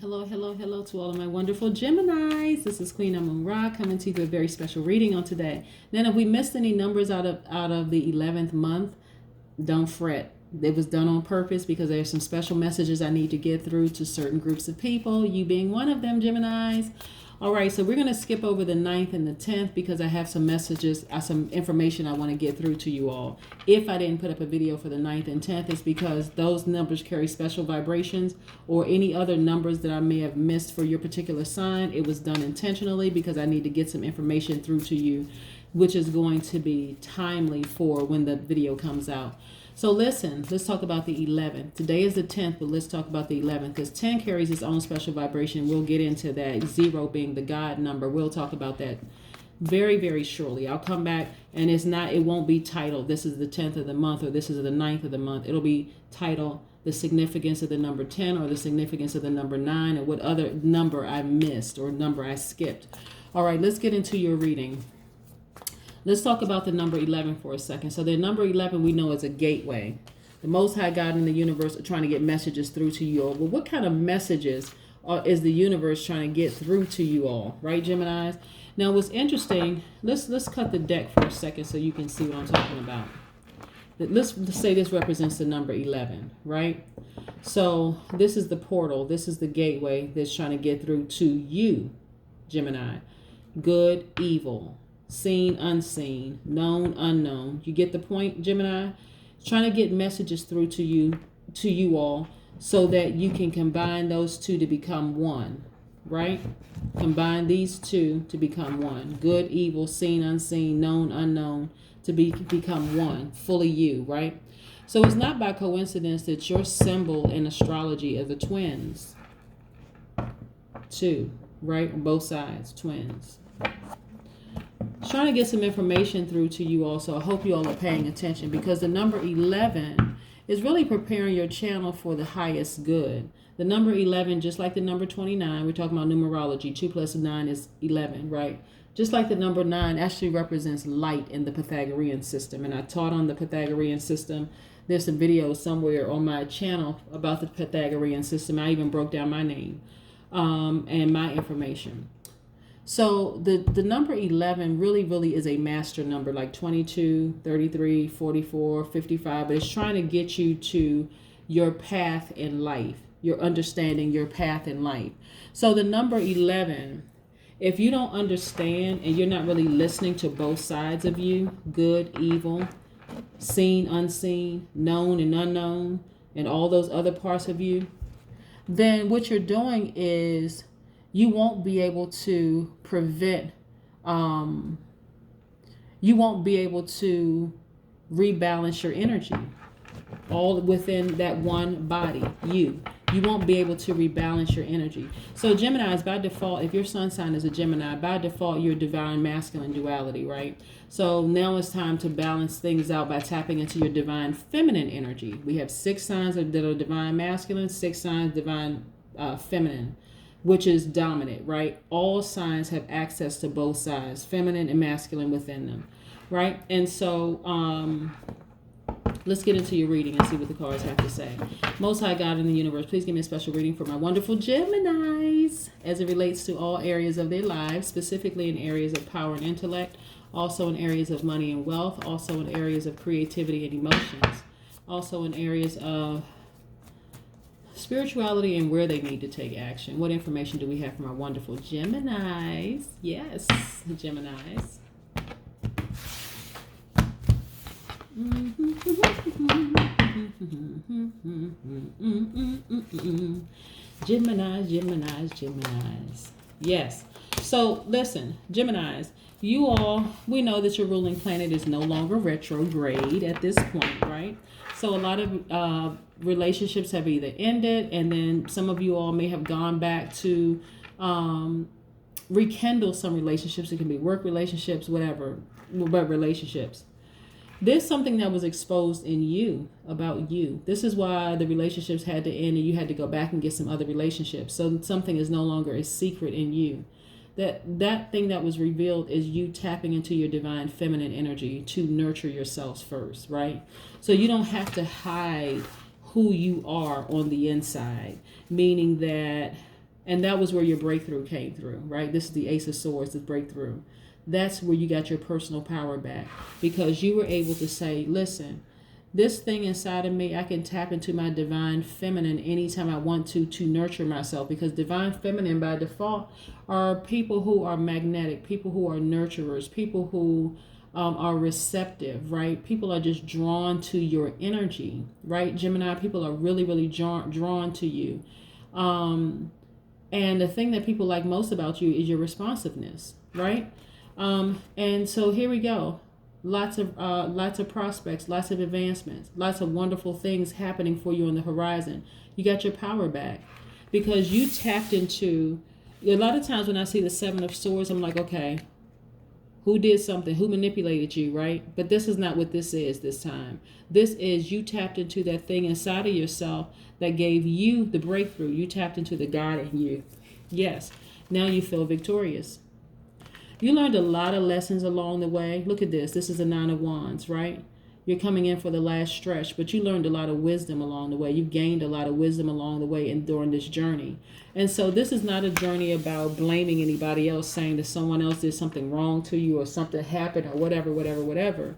Hello, hello, hello to all of my wonderful Geminis. This is Queen Amun Ra coming to you with a very special reading on today. Then if we missed any numbers out of the 11th month, don't fret. It was done on purpose because there's some special messages I need to get through to certain groups of people, you being one of them, Geminis. All right, so we're going to skip over the 9th and the 10th because I have some messages, some information I want to get through to you all. If I didn't put up a video for the 9th and 10th, it's because those numbers carry special vibrations, or any other numbers that I may have missed for your particular sign. It was done intentionally because I need to get some information through to you, which is going to be timely for when the video comes out. So listen, let's talk about the 11th. Today is the 10th, but let's talk about the 11th because 10 carries its own special vibration. We'll get into that. 0 being the God number. We'll talk about that very, very shortly. I'll come back, and it won't be titled, this is the 10th of the month, or this is the 9th of the month. It'll be titled the significance of the number 10, or the significance of the number 9, or what other number I missed or number I skipped. All right, let's get into your reading. Let's talk about the number 11 for a second. So the number 11 we know is a gateway. The Most High God in the universe are trying to get messages through to you all. Well, what kind of messages is the universe trying to get through to you all? Right, Geminis? Now, what's interesting, let's cut the deck for a second so you can see what I'm talking about. Let's say this represents the number 11, right? So this is the portal. This is the gateway that's trying to get through to you, Gemini. Good, evil. Seen, unseen, known, unknown. You get the point, Gemini? Trying to get messages through to you all so that you can combine those two to become one, right? Combine these two to become one. Good, evil, seen, unseen, known, unknown, to become one, fully you, right? So it's not by coincidence that your symbol in astrology is the twins. Two, right? On both sides, twins. Trying to get some information through to you all, so I hope you all are paying attention, because the number 11 is really preparing your channel for the highest good. The number 11, just like the number 29, we're talking about numerology, 2 plus 9 is 11, right? Just like the number 9 actually represents light in the Pythagorean system, and I taught on the Pythagorean system. There's some videos somewhere on my channel about the Pythagorean system. I even broke down my name and my information. So the number 11 really is a master number, like 22, 33, 44, 55, but it's trying to get you to your path in life, your understanding your path in life. So the number 11, if you don't understand and you're not really listening to both sides of you, good, evil, seen, unseen, known and unknown, and all those other parts of you, then what you're doing is you won't be able to prevent, you won't be able to rebalance your energy all within that one body, you won't be able to rebalance your energy. So Gemini, by default, if your sun sign is a Gemini, by default, you're divine masculine duality, right? So now it's time to balance things out by tapping into your divine feminine energy. We have 6 signs that are divine masculine, 6 signs divine feminine, which is dominant, right? All signs have access to both sides, feminine and masculine within them, right? And so let's get into your reading and see what the cards have to say. Most High God in the universe, please give me a special reading for my wonderful Geminis as it relates to all areas of their lives, specifically in areas of power and intellect, also in areas of money and wealth, also in areas of creativity and emotions, also in areas of spirituality and where they need to take action. What information do we have from our wonderful Geminis? Yes, Geminis. Geminis. Yes. So listen, Geminis, you all, we know that your ruling planet is no longer retrograde at this point, right? So a lot of relationships have either ended, and then some of you all may have gone back to rekindle some relationships. It can be work relationships, whatever, but relationships. There's something that was exposed in you about you. This is why the relationships had to end and you had to go back and get some other relationships. So something is no longer a secret in you. That thing that was revealed is you tapping into your divine feminine energy to nurture yourselves first, right? So you don't have to hide who you are on the inside, meaning that And that was where your breakthrough came through, right? This is the Ace of Swords, the breakthrough. That's where you got your personal power back, because you were able to say, listen, this thing inside of me, I can tap into my divine feminine anytime I want to nurture myself, because divine feminine by default are people who are magnetic, people who are nurturers, people who are receptive, right? People are just drawn to your energy, right? Gemini, people are really, really drawn to you. And the thing that people like most about you is your responsiveness, right? And so here we go. Lots of prospects, lots of advancements, lots of wonderful things happening for you on the horizon. You got your power back because you tapped into. A lot of times when I see the Seven of Swords, I'm like, okay, who did something? Who manipulated you, right? But this is not what this is this time. This is you tapped into that thing inside of yourself that gave you the breakthrough. You tapped into the God in you. Yes. Now you feel victorious. You learned a lot of lessons along the way. Look at this. This is a Nine of Wands, right? You're coming in for the last stretch, but you learned a lot of wisdom along the way. You've gained a lot of wisdom along the way and during this journey. And so this is not a journey about blaming anybody else, saying that someone else did something wrong to you or something happened or whatever.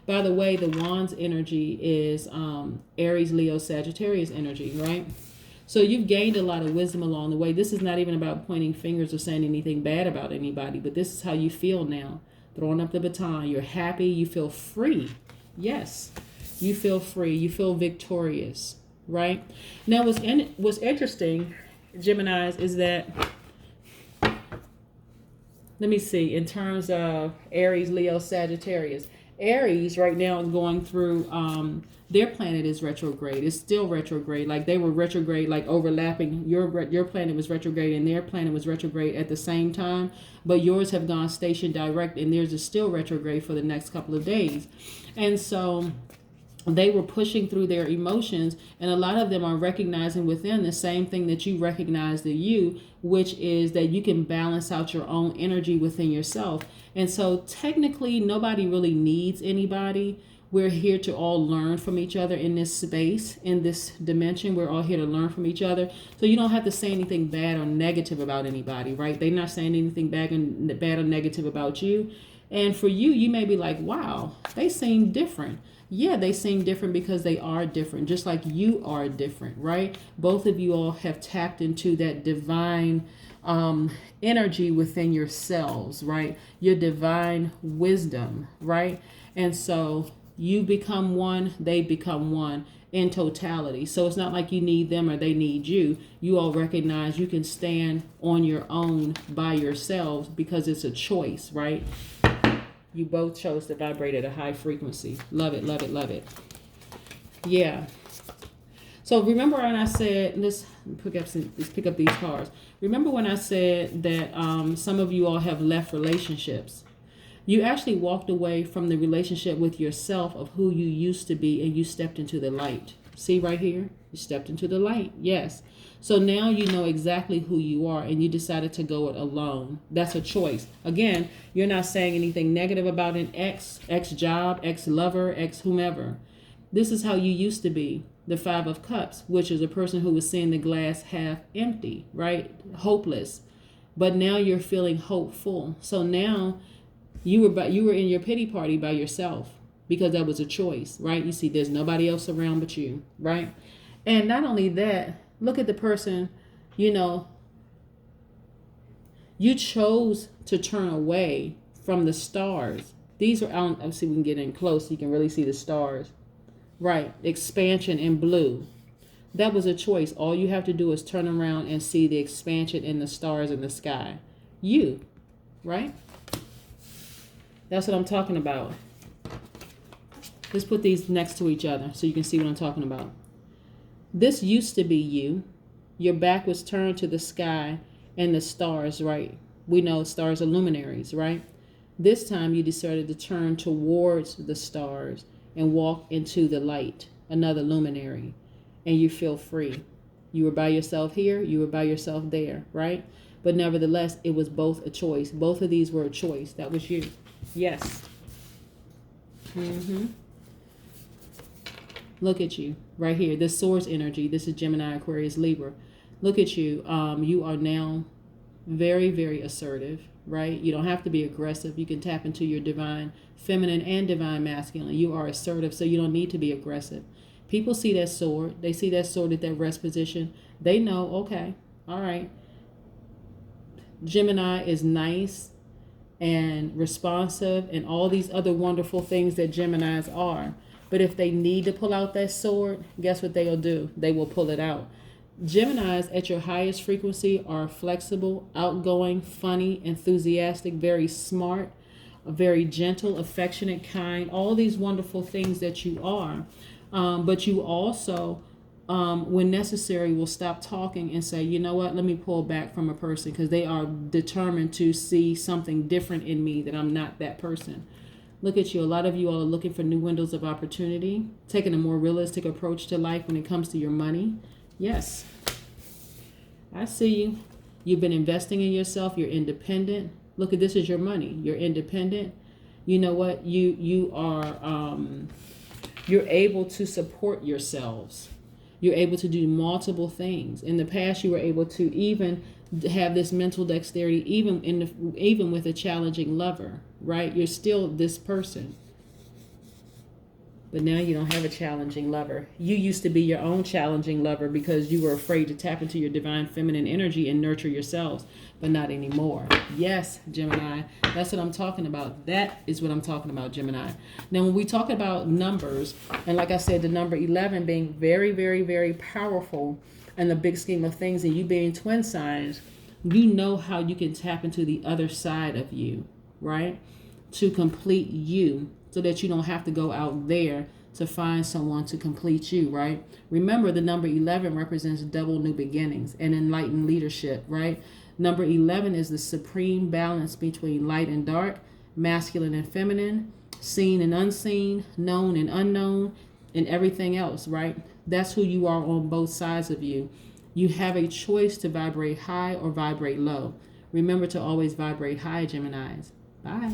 By the way, the Wands energy is Aries, Leo, Sagittarius energy, right? So you've gained a lot of wisdom along the way. This is not even about pointing fingers or saying anything bad about anybody, but this is how you feel now. Throwing up the baton. You're happy. You feel free. Yes, you feel free. You feel victorious, right? Now, what's interesting, Geminis, is that, let me see, in terms of Aries, Leo, Sagittarius. Aries right now is going through, their planet is retrograde. It's still retrograde. Like they were retrograde, like overlapping. Your planet was retrograde and their planet was retrograde at the same time. But yours have gone station direct and theirs is still retrograde for the next couple of days. And so they were pushing through their emotions, and a lot of them are recognizing within the same thing that you recognized in you, which is that you can balance out your own energy within yourself. And so technically nobody really needs anybody. We're here to all learn from each other in this space, in this dimension. We're all here to learn from each other. So you don't have to say anything bad or negative about anybody, right? They're not saying anything bad or negative about you. And for you, you may be like, wow, they seem different. Yeah, they seem different because they are different, just like you are different, right? Both of you all have tapped into that divine energy within yourselves, right? Your divine wisdom, right? And so you become one, they become one in totality. So it's not like you need them or they need you. You all recognize you can stand on your own by yourselves because it's a choice, right? You both chose to vibrate at a high frequency. Love it, love it, love it. Yeah. So remember when I said, let's pick up these cards. Remember when I said that some of you all have left relationships. You actually walked away from the relationship with yourself of who you used to be, and you stepped into the light. See right here? You stepped into the light. Yes. So now you know exactly who you are, and you decided to go it alone. That's a choice. Again, you're not saying anything negative about an ex-job, ex-lover, ex-whomever. This is how you used to be. The Five of Cups, which is a person who was seeing the glass half empty, right? Hopeless. But now you're feeling hopeful. So now you were in your pity party by yourself because that was a choice, right? You see, there's nobody else around but you, right? And not only that, look at the person, you chose to turn away from the stars. These are, let's see if we can get in close so you can really see the stars. Right, expansion in blue. That was a choice. All you have to do is turn around and see the expansion in the stars in the sky. You, right? That's what I'm talking about. Let's put these next to each other so you can see what I'm talking about. This used to be you. Your back was turned to the sky and the stars, right? We know stars are luminaries, right? This time you decided to turn towards the stars and walk into the light, another luminary, and you feel free. You were by yourself here, you were by yourself there, right? But nevertheless, it was both a choice. Both of these were a choice. That was you. Yes. Look at you right here. This Swords energy. This is Gemini, Aquarius, Libra. Look at you. You are now very, very assertive, right? You don't have to be aggressive. You can tap into your divine feminine and divine masculine. You are assertive, so you don't need to be aggressive. People see that sword. They see that sword at that rest position. They know, okay, all right, Gemini is nice and responsive and all these other wonderful things that Geminis are. But if they need to pull out that sword, guess what they'll do? They will pull it out. Geminis at your highest frequency are flexible, outgoing, funny, enthusiastic, very smart, very gentle, affectionate, kind, all these wonderful things that you are. But you also, when necessary, will stop talking and say, you know what, let me pull back from a person, because they are determined to see something different in me, that I'm not that person. Look at you. A lot of you all are looking for new windows of opportunity, taking a more realistic approach to life when it comes to your money. Yes, I see you. You've been investing in yourself. You're independent. Look at this is your money. You're independent. You know what? You are you're able to support yourselves. You're able to do multiple things. In the past, you were able to even have this mental dexterity, even with a challenging lover, right? You're still this person. But now you don't have a challenging lover. You used to be your own challenging lover because you were afraid to tap into your divine feminine energy and nurture yourselves, but not anymore. Yes, Gemini, that's what I'm talking about. That is what I'm talking about, Gemini. Now, when we talk about numbers, and like I said, the number 11 being very, very, very powerful in the big scheme of things, and you being twin signs, you know how you can tap into the other side of you, right? To complete you, so that you don't have to go out there to find someone to complete you, right? Remember, the number 11 represents double new beginnings and enlightened leadership, right? Number 11 is the supreme balance between light and dark, masculine and feminine, seen and unseen, known and unknown, and everything else, right? That's who you are on both sides of you. You have a choice to vibrate high or vibrate low. Remember to always vibrate high, Geminis. Bye.